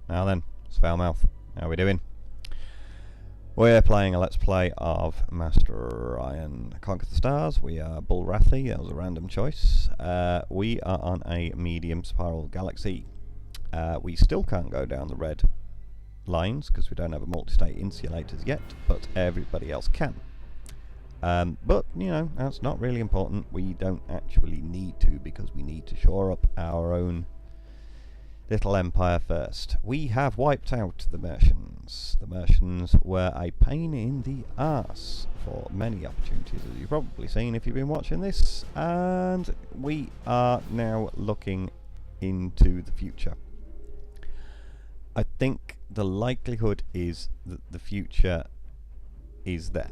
Now then, it's Foulmouth. How are we doing? We're playing a Let's Play of Master Orion Conquer the Stars. We are Bulrathi, that was a random choice. We are on a medium spiral galaxy. We still can't go down the red lines because we don't have a multi-state insulators yet, but everybody else can. But, you know, that's not really important. We don't actually need to, because we need to shore up our own little empire first. We have wiped out the Mercians. The Mercians were a pain in the arse for many opportunities, as you've probably seen if you've been watching this, and we are now looking into the future. I think the likelihood is that the future is there.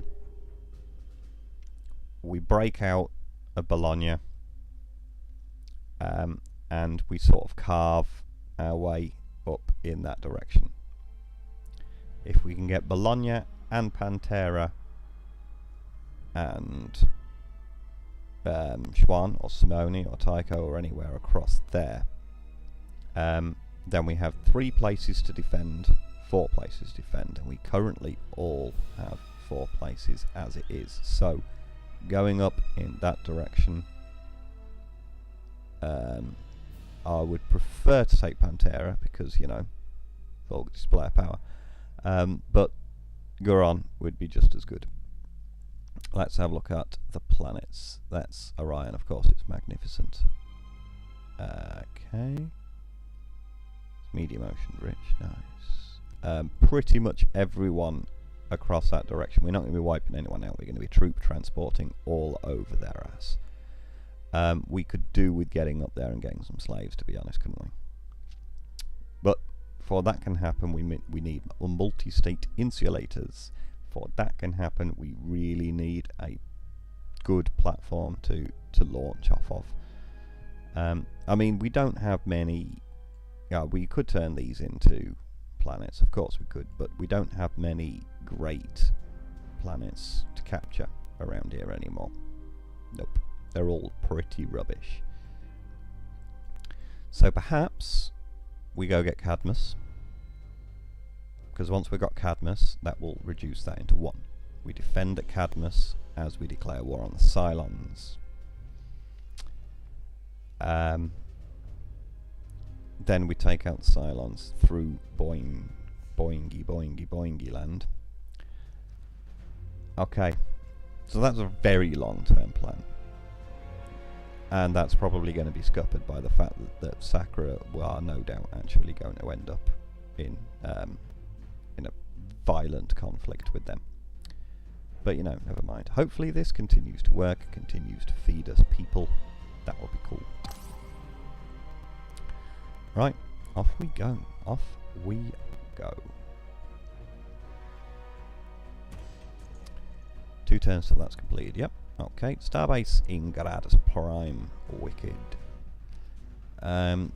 We break out of Bologna, and we sort of carve our way up in that direction. If we can get Bologna and Pantera and Schwan or Simone or Tycho or anywhere across there, then we have 3 places to defend, 4 places to defend, and we currently all have 4 places as it is. So going up in that direction, I would prefer to take Pantera because, you know, full display of power. But Guron would be just as good. Let's have a look at the planets. That's Orion, of course, it's magnificent. Okay. Medium ocean rich, nice. Pretty much everyone across that direction. We're not going to be wiping anyone out. We're going to be troop transporting all over their ass. We could do with getting up there and getting some slaves, to be honest, couldn't we? But for that can happen, we need multi-state insulators. For that can happen, we really need a good platform to launch off of. I mean, we don't have many. We could turn these into planets, of course we could, but we don't have many great planets to capture around here anymore. Nope. They're all pretty rubbish. So perhaps we go get Cadmus, because once we've got Cadmus, that will reduce that into 1. We defend at Cadmus as we declare war on the Cylons. Then we take out the Cylons through boingy land. Okay, so that's a very long-term plan. And that's probably going to be scuppered by the fact that Sakura are no doubt actually going to end up in a violent conflict with them. But, you know, never mind. Hopefully this continues to work, continues to feed us people. That will be cool. Right, off we go. Off we go. 2 turns till that's completed, yep. Okay, Starbase Ingradus Prime, wicked.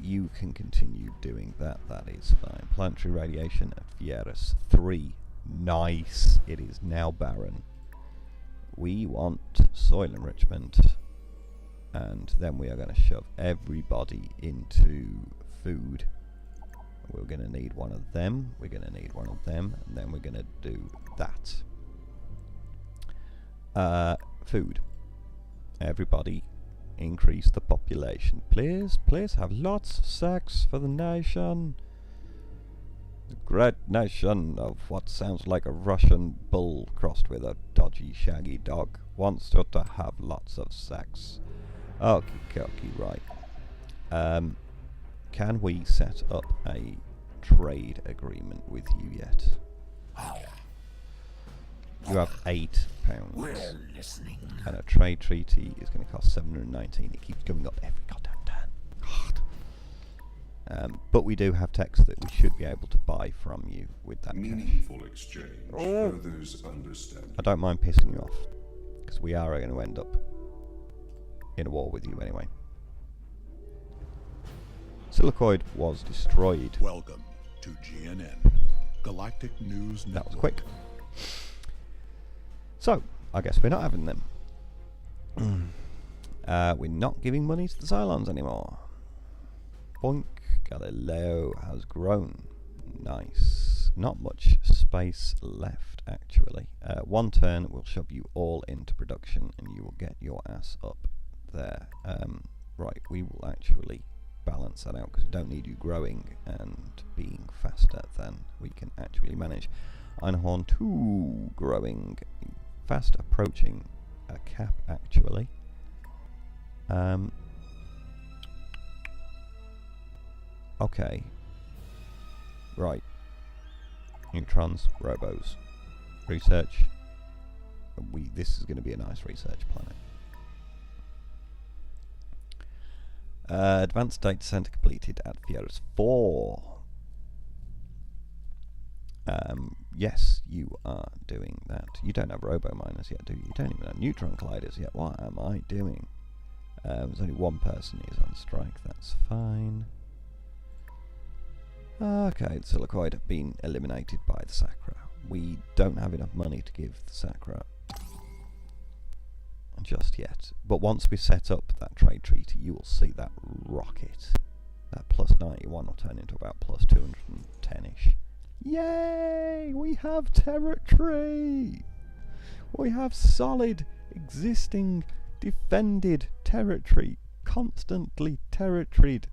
You can continue doing that, that is fine. Planetary radiation at Vieras 3, nice, it is now barren. We want soil enrichment, and then we are going to shove everybody into food. We're going to need one of them, we're going to need one of them, and then we're going to do that. Food. Everybody increase the population. Please, please have lots of sex for the nation. The great nation of what sounds like a Russian bull crossed with a dodgy shaggy dog wants you to have lots of sex. Okie dokie, right. Can we set up a trade agreement with you yet? You have £8. We're listening. And a trade treaty is going to cost 719. It keeps going up every goddamn turn. God. But we do have text that we should be able to buy from you with that Meaningful exchange. Others understand. I don't mind pissing you off, because we are going to end up in a war with you anyway. Silicoid was destroyed. Welcome to GNN, Galactic News Network. That was quick. So, I guess we're not having them. We're not giving money to the Cylons anymore. Boink. Galileo has grown. nice. Not much space left, actually. 1 turn will shove you all into production, and you will get your ass up there. Right, we will actually balance that out, because we don't need you growing and being faster than we can actually manage. Einhorn 2 growing, fast approaching a cap, actually. Okay. Right. Neutrons, robos. Research. This is going to be a nice research planet. Advanced data center completed at Fieras 4. Yes, you are doing that. You don't have robo miners yet, do you? You don't even have neutron colliders yet. What am I doing? There's only 1 person who's on strike. That's fine. Okay, the Silicoid have been eliminated by the Sacra. We don't have enough money to give the Sacra just yet. But once we set up that trade treaty, you will see that rocket. That plus 91 will turn into about plus 210-ish. Yay! We have territory! We have solid, existing, defended territory. Constantly territoried.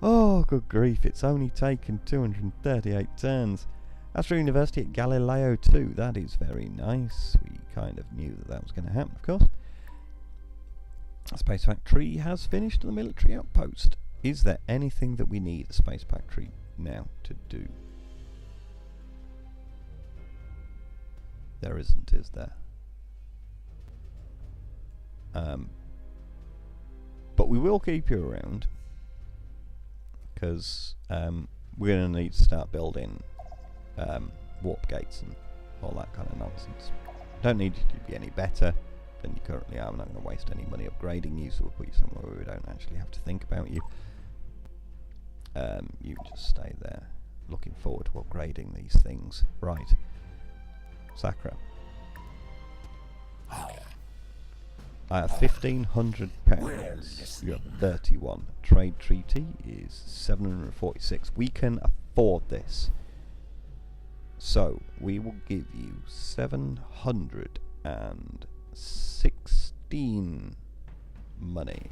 Oh, good grief, it's only taken 238 turns. Astro University at Galileo 2, that is very nice. We kind of knew that that was going to happen, of course. Space Factory has finished the military outpost. Is there anything that we need a Space Factory now to do? There isn't, is there? But we will keep you around, because we're going to need to start building warp gates and all that kind of nonsense. Don't need you to be any better than you currently are. I'm not going to waste any money upgrading you, so we'll put you somewhere where we don't actually have to think about you. You just stay there, looking forward to upgrading these things. Right. Sacra. I have £1,500. You have 31. Trade treaty is 746. We can afford this. So we will give you 716 money.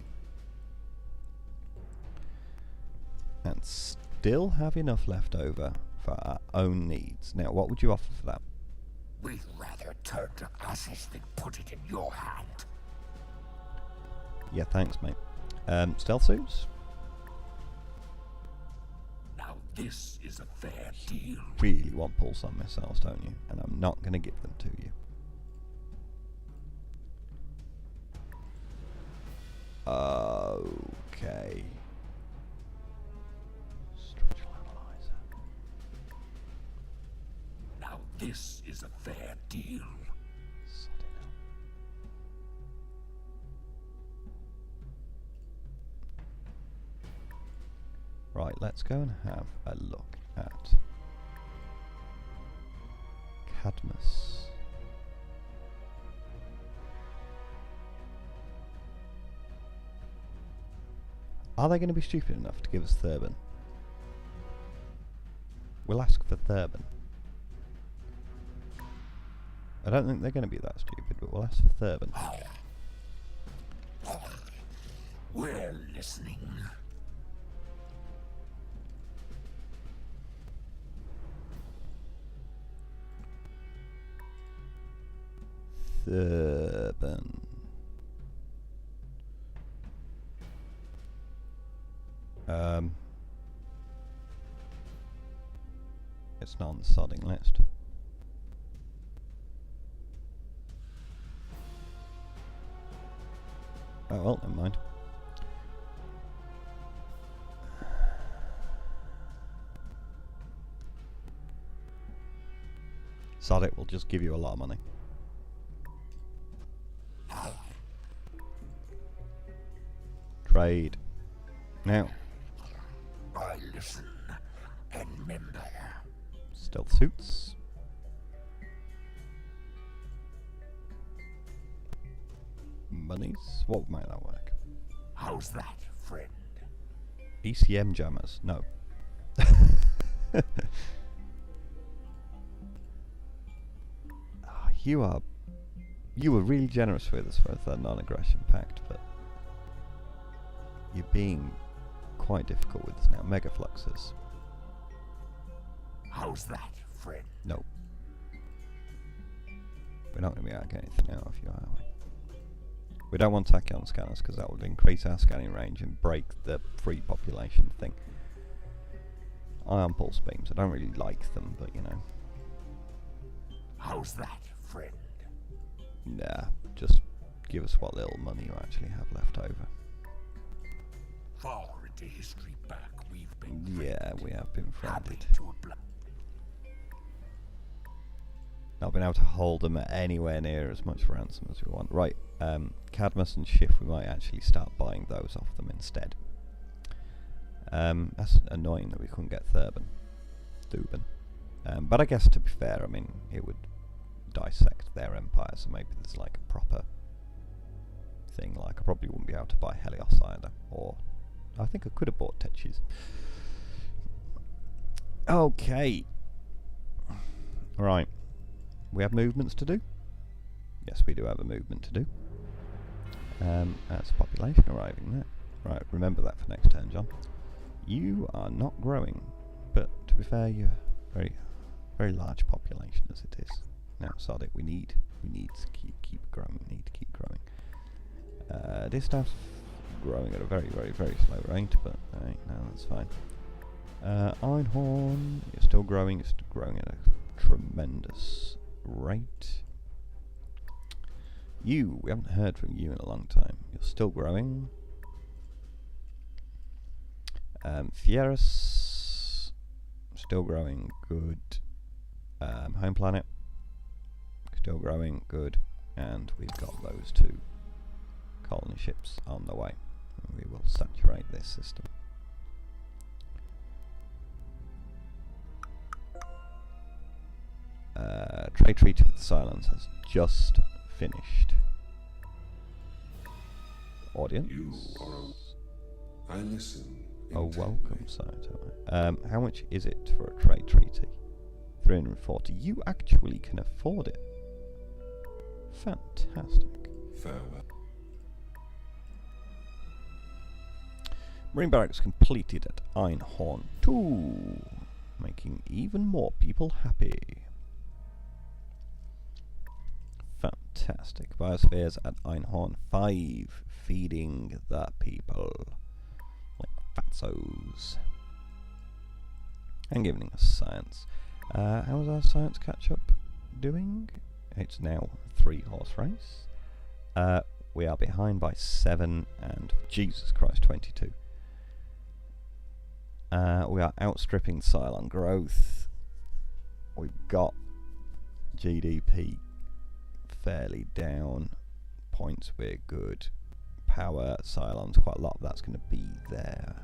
And still have enough left over for our own needs. Now, what would you offer for that? We'd rather turn to ashes than put it in your hand. Yeah, thanks, mate. Stealth suits? Now this is a fair deal. Really want pulsar missiles, don't you? And I'm not going to give them to you. Okay. Structural analyzer. Now this is a fair deal. Right, let's go and have a look at Cadmus. Are they going to be stupid enough to give us Thurbin? We'll ask for Thurbin. I don't think they're going to be that stupid, but we'll ask for Thurbin. We're listening. Thurbin. It's not on the sodding list. Oh well, never mind. Sod it, we'll just give you a lot of money. Trade. Now. I listen and remember. Stealth suits. Monies. What would make that work? How's that, friend? ECM jammers. No. You were really generous with us with that non-aggression pact, but you're being quite difficult with us now. Mega fluxes. How's that, friend? No. We're not going to be able to get anything out of you, are we? We don't want tachyon scanners because that would increase our scanning range and break the free population thing. Ion pulse beams, I don't really like them, but you know. How's that, friend? Nah, just give us what little money you actually have left over. Far into history back, we've been Yeah, we have been happy friended. to oblige. Not been able to hold them at anywhere near as much ransom as we want. Right, Cadmus and Shift, we might actually start buying those off them instead. That's annoying that we couldn't get Thuban. But I guess to be fair, I mean, it would dissect their empire, so maybe there's like a proper thing. Like, I probably wouldn't be able to buy Helios either, or I think I could have bought Tetches. Okay. Right. We have movements to do. Yes, we do have a movement to do. That's population arriving there. Right, remember that for next turn, John. You are not growing, but to be fair, you're very, very large population as it is. Now, sod it. We need to keep growing. We need to keep growing. This stuff's growing at a very, very, very slow rate, but no, that's fine. Einhorn, you're still growing. You're still growing at a tremendous rate. We haven't heard from you in a long time. You're still growing. Fierus, still growing, good. Home planet, still growing, good. And we've got those two colony ships on the way. We will saturate this system. Trade treaty with the Silence has just finished. Audience. I listen. Oh, welcome, Saito. How much is it for a trade treaty? 340. You actually can afford it. Fantastic. Farewell. Marine barracks completed at Einhorn 2, making even more people happy. Fantastic. Biospheres at Einhorn 5, feeding the people like fatzos. And giving us science. How's our science catch-up doing? It's now 3-horse race. We are behind by 7 and, Jesus Christ, 22. We are outstripping Cylon growth. We've got GDP fairly down. Points, we're good. Power, Cylon's quite a lot of that's going to be their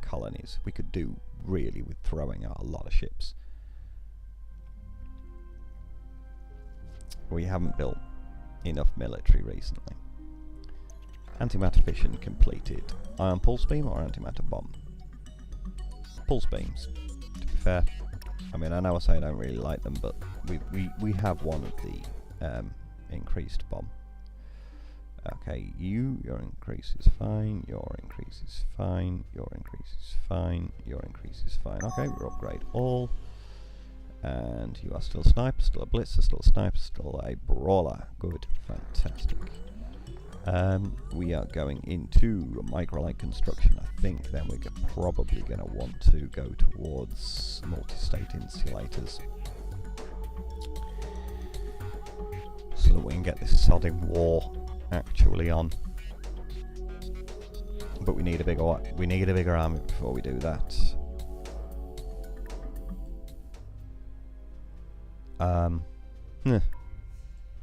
colonies. We could do really with throwing out a lot of ships. We haven't built enough military recently. Antimatter fission completed. Ion pulse beam or antimatter bomb? Pulse beams, to be fair. I mean, I know I say I don't really like them, but we have one of the increased bomb. Okay, your increase is fine, your increase is fine, your increase is fine, your increase is fine. Okay, we'll upgrade all. And you are still a sniper, still a blitzer, still a sniper, still a brawler. Good, fantastic. We are going into microlight construction. I think then we're probably going to want to go towards multi-state insulators, so that we can get this sodding war actually on. But we need a bigger army before we do that.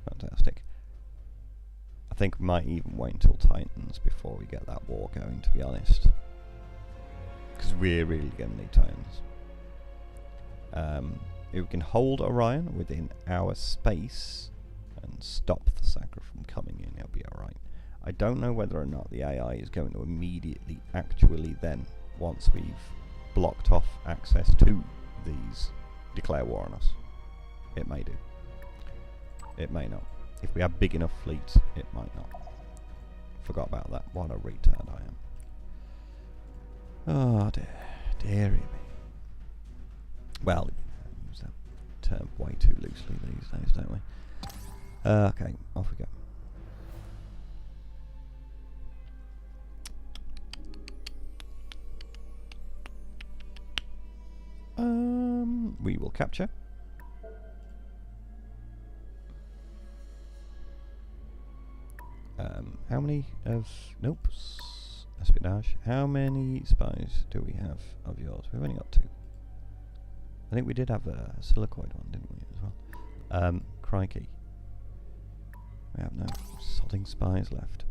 Fantastic. I think we might even wait until Titans before we get that war going, to be honest. Because we're really going to need Titans. If we can hold Orion within our space and stop the Sacra from coming in, it'll be alright. I don't know whether or not the AI is going to immediately actually then, once we've blocked off access to these declare war on us. It may do. It may not. If we have big enough fleets, it might not. Forgot about that. What a retard I am. Oh dear. Dearie me. Well, we use that term way too loosely these days, don't we? Okay, off we go. We will capture. How many of... Nope. Espionage. How many spies do we have of yours? We've only got 2. I think we did have a silicoid one, didn't we, as well? Crikey. We have no sodding spies left.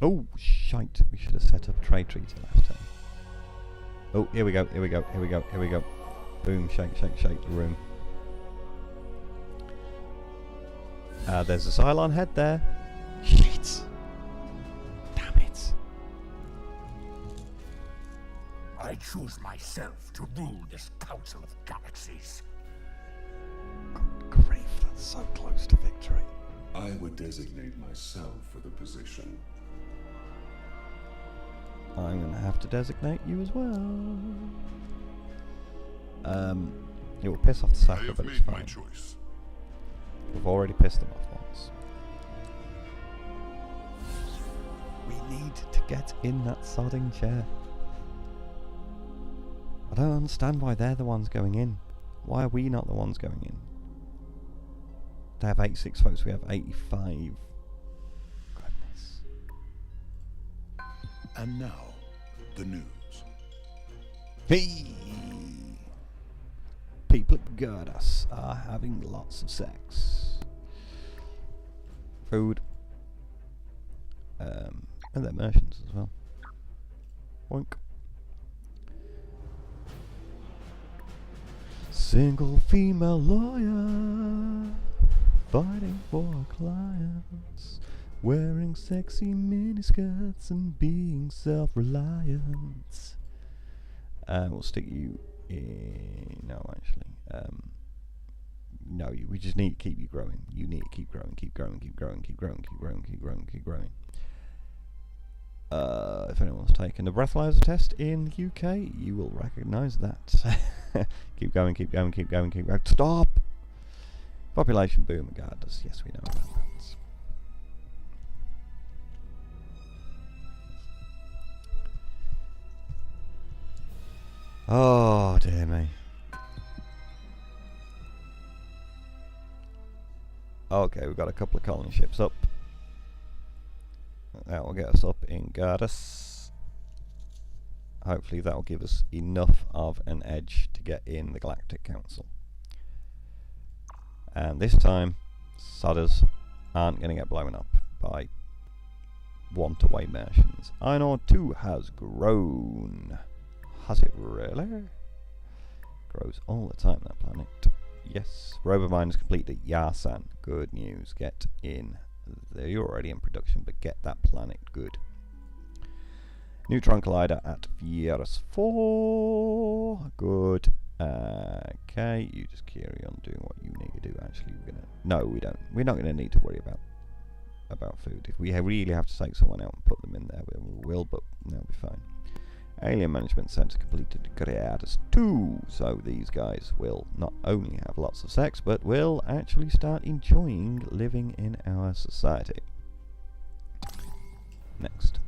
Oh, shite. We should have set up a trade treaty last time. Oh, here we go, here we go, here we go, here we go. Boom, shake, shake, shake the room. There's a Cylon head there. Shit! Damn it. I choose myself to rule this Council of Galaxies. Good grief, that's so close to victory. I would designate myself for the position. I'm going to have to designate you as well. It will piss off the I Sacra, have but it's made my fine. choice. We've already pissed them off once. We need to get in that sodding chair. I don't understand why they're the ones going in. Why are we not the ones going in? They have 86 votes, we have 85. Goodness. And now, the news. Hey! People at Goddess are having lots of sex. Food. And they're merchants as well. Boink. Single female lawyer fighting for clients, wearing sexy miniskirts and being self-reliant. We'll stick you in... No, actually. No, we just need to keep you growing. You need to keep growing, keep growing, keep growing, keep growing, keep growing, keep growing, keep growing. If anyone's taken the breathalyzer test in the UK, you will recognise that. Keep going, keep going, keep going, keep going. Stop! Population boom regardless. Yes, we know about that. Oh, dear me. Okay, we've got a couple of colony ships up. That will get us up in Gardas. Hopefully that will give us enough of an edge to get in the Galactic Council. And this time, Sodders aren't going to get blown up by want-away Martians. Einor 2 has grown. Has it really? Grows all the time, that planet. Yes. Robomine is completed at Yarsan. Good news. Get in. You're already in production, but get that planet good. Neutron Collider at Fieras 4. Good. Okay, you just carry on doing what you need to do. Actually, we're gonna... No, we don't. We're not gonna need to worry about food. If we really have to take someone out and put them in there, we will, but that'll be fine. Alien Management Center completed Creators 2. So these guys will not only have lots of sex, but will actually start enjoying living in our society. Next.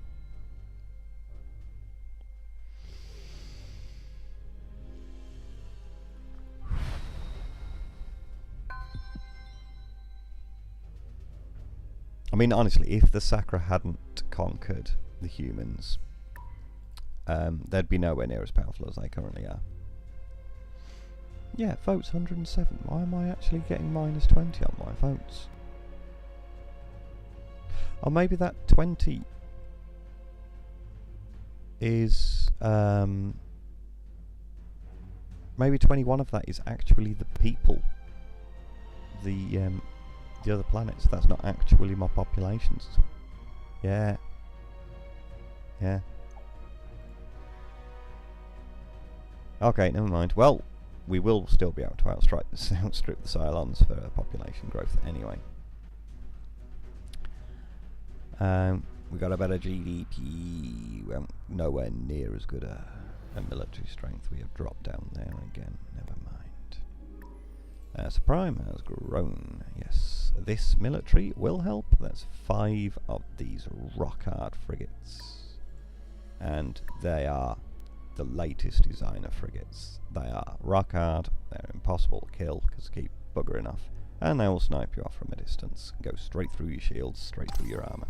I mean, honestly, if the Sacra hadn't conquered the humans, they'd be nowhere near as powerful as they currently are. Yeah, votes 107. Why am I actually getting minus 20 on my votes? Or maybe that 20 is... maybe 21 of that is actually the people. The other planets. That's not actually my populations. Yeah. Yeah. Okay, never mind. Well, we will still be able to outstrip the Cylons for population growth anyway. We got a better GDP. Well, nowhere near as good a military strength. We have dropped down there again. Never mind. So Prime has grown. Yes, this military will help. That's 5 of these rock-hard frigates, and they are the latest designer frigates. They are rock hard, they're impossible to kill because they keep buggering off, and they will snipe you off from a distance, go straight through your shields, straight through your armour.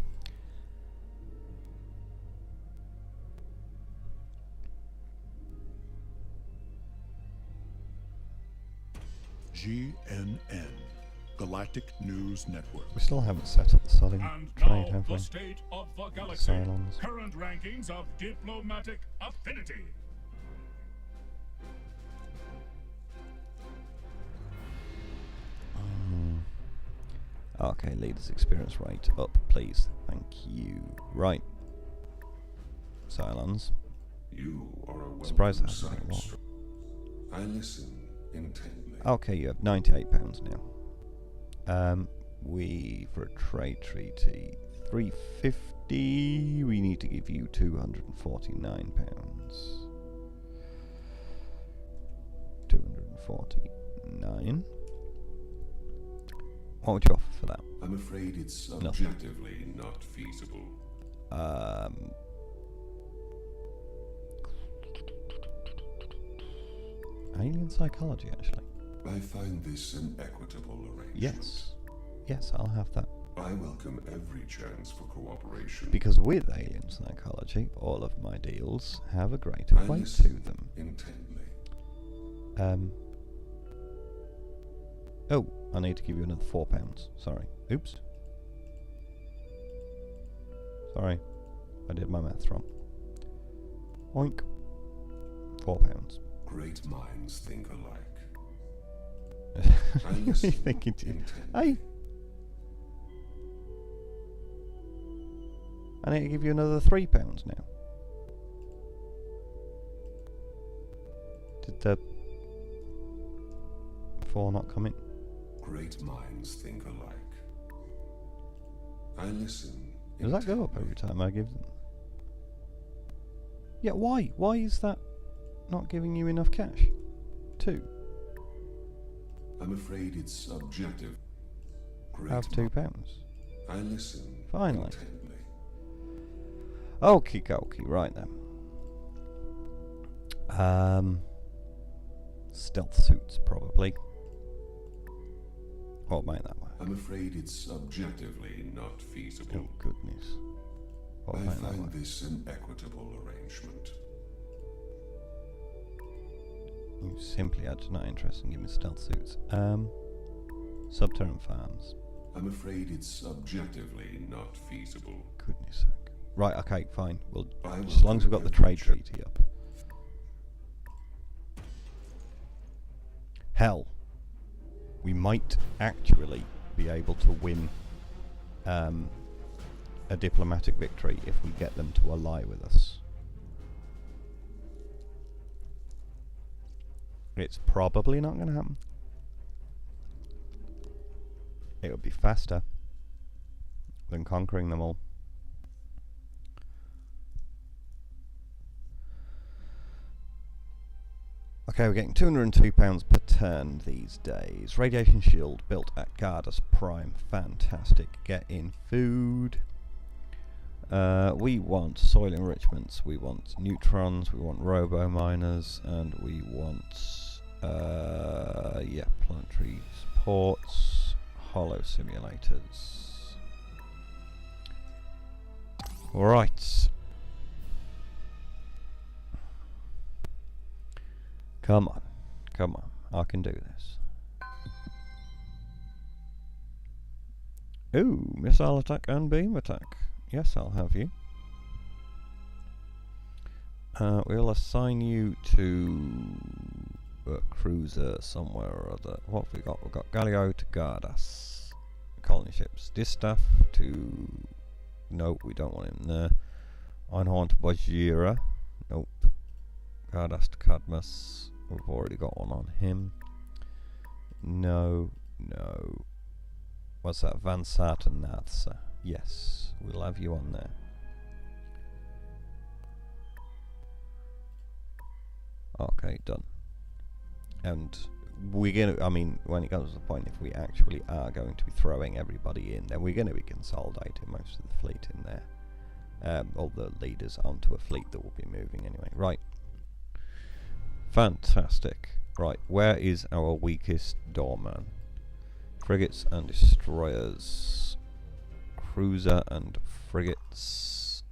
GNN, Galactic News Network. We still haven't set up the solid And trade, now have we? the state of the galaxy. Cylons. Current rankings of diplomatic affinity. Okay, leaders experience rate up, please. Thank you. Right. Cylons. You are a welcome Surprised that sight. hasn't been I listen intently. Okay, you have £98 now. We, for a trade treaty, 350, we need to give you £249. 249. What would you offer for that? I'm afraid it's Nothing. objectively not feasible. Alien psychology, actually. I find this an equitable arrangement. Yes. Yes, I'll have that. I welcome every chance for cooperation. Because with alien psychology, all of my deals have a greater I weight listen to them. intently. Oh, I need to give you another £4. Sorry. Oops. Sorry. I did my maths wrong. Oink. £4. Great minds think alike. What are you thinking to you? Hey! I need to give you another £3 now. Did the 4 not come in? Great minds think alike. I listen. Does that go up every time I give them? Yeah, why? Why is that not giving you enough cash? 2. I'm afraid it's subjective. Great Have £2. I listen. Finally. Intently. Okie dokie, right then. Stealth suits, probably. What might that work? I'm afraid it's objectively not feasible. Oh, goodness. What I might that find work? this an equitable arrangement. You simply are just not interested in giving me stealth suits. Subterran farms. I'm afraid it's objectively not feasible. Goodness sake. Right, okay, fine. Well, I as long as we've got the trade welcome treaty up. Hell, we might actually be able to win a diplomatic victory if we get them to ally with us. It's probably not going to happen. It would be faster than conquering them all. Okay, we're getting £202 per turn these days. Radiation shield built at Gardas Prime. Fantastic. Get in food. We want soil enrichments, we want neutrons, we want robo-miners, and we want, yeah, planetary supports, hollow simulators. Right. Come on, come on, I can do this. Ooh, missile attack and beam attack. Yes, I'll have you. We'll assign you to a cruiser somewhere or other. What have we got? We've got Galileo to guard us. Colony ships. Distaff to... Nope, we don't want him there. Einhorn to Bajira. Nope. Cardast Cadmus. We've already got one on him. No, no. What's that? Vansat and Nathsa. Yes, we'll have you on there. Okay, done. And we're gonna, I mean, when it comes to the point, if we actually are going to be throwing everybody in, then we're going to be consolidating most of the fleet in there. All the leaders onto a fleet that will be moving anyway. Right. Fantastic. Right, where is our weakest doorman? Frigates and destroyers. Cruiser and frigates.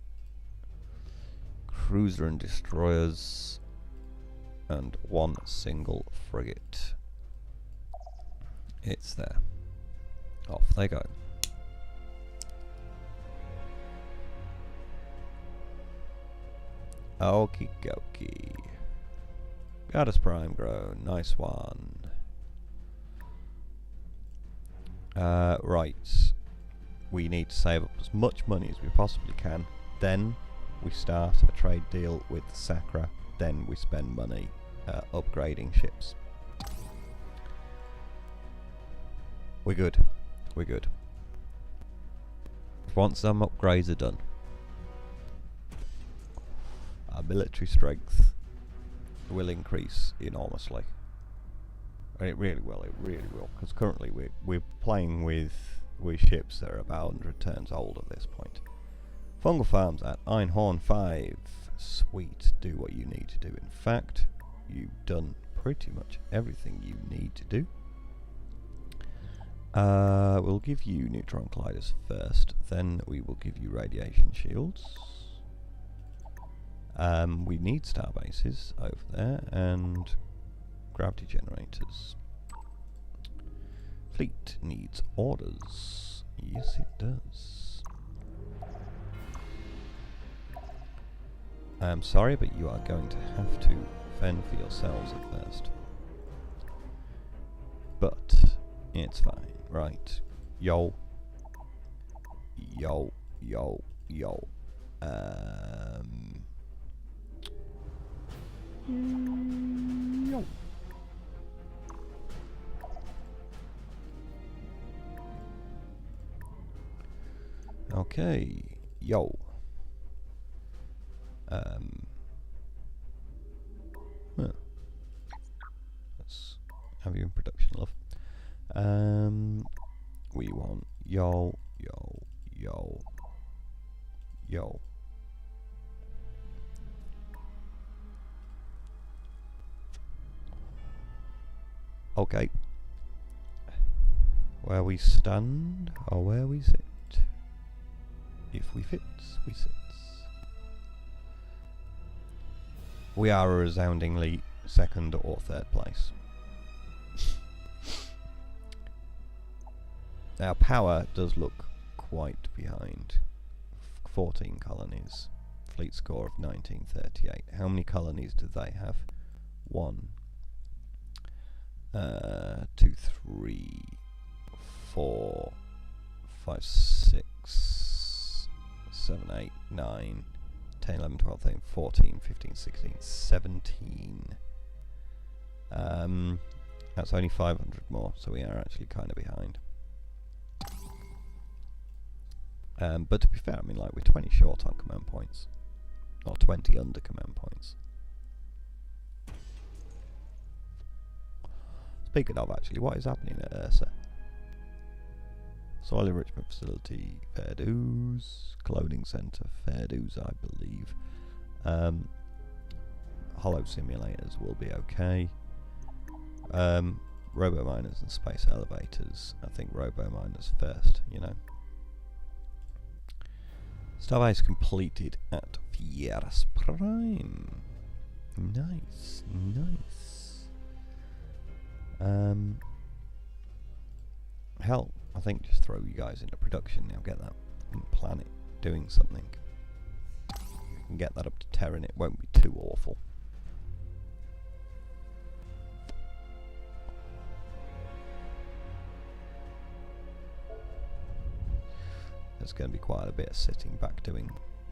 Cruiser and destroyers. And one single frigate. It's there. Off they go. Okie dokie. Goddess Prime grown. Nice one. Right. We need to save up as much money as we possibly can. Then we start a trade deal with Sacra. Then we spend money upgrading ships. We're good. We're good. Once some upgrades are done, our military strength will increase enormously. And it really will. It really will. Because currently we're playing with ships that are about 100 turns old at this point. Fungal farms at Einhorn 5. Sweet. Do what you need to do. In fact, you've done pretty much everything you need to do. We'll give you neutron colliders first, then we will give you radiation shields. We need star bases over there and gravity generators. Fleet needs orders. Yes, it does. I'm sorry, but you are going to have to fend for yourselves at first. But it's fine. Right. Yo. Yo. Yo. Yo. Yo. Okay. Yo. Well, let's have you in production, love. We want yo, yo, yo, yo. Okay. Where we stand, or where we sit. If we fits, we sits. We are a resoundingly second or third place. Our power does look quite behind. 14 colonies. Fleet score of 1938. How many colonies do they have? 1, 2, 3, 4, 5, 6, 7, 8, 9, 10, 11, 12, 13, 14, 15, 16, 17. That's only 500 more, so we are actually kind of behind. But to be fair, I mean, like, we're 20 short on command points. Or 20 under command points. Speaking of, actually, what is happening at Ursa? Soil enrichment facility, fair dues. Cloning centre, fair dues, I believe. Hollow simulators will be okay. Robo miners and space elevators. I think robo miners first, you know. Starbase completed at Fieras Prime. Nice, nice. Hell, I think just throw you guys into production now. Get that planet doing something. You can get that up to Terran. It won't be too awful. There's going to be quite a bit of sitting back doing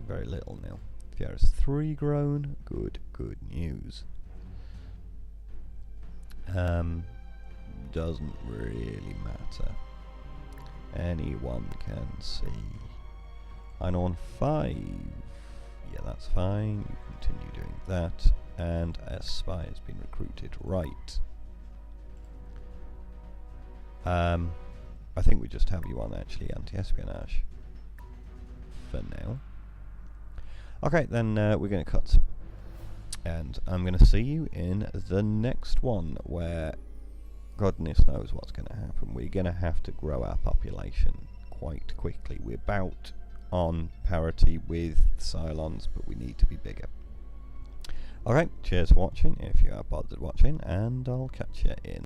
very little now. Fieras 3 grown. Good, good news. Doesn't really matter. Anyone can see. I'm on 5. Yeah, that's fine. You continue doing that. And a spy has been recruited. Right. I think we just have you on actually anti-espionage for now. Okay, then we're going to cut. And I'm going to see you in the next one where goodness knows what's going to happen. We're going to have to grow our population quite quickly. We're about on parity with Cylons, but we need to be bigger. Okay, cheers for watching if you are bothered watching, and I'll catch you in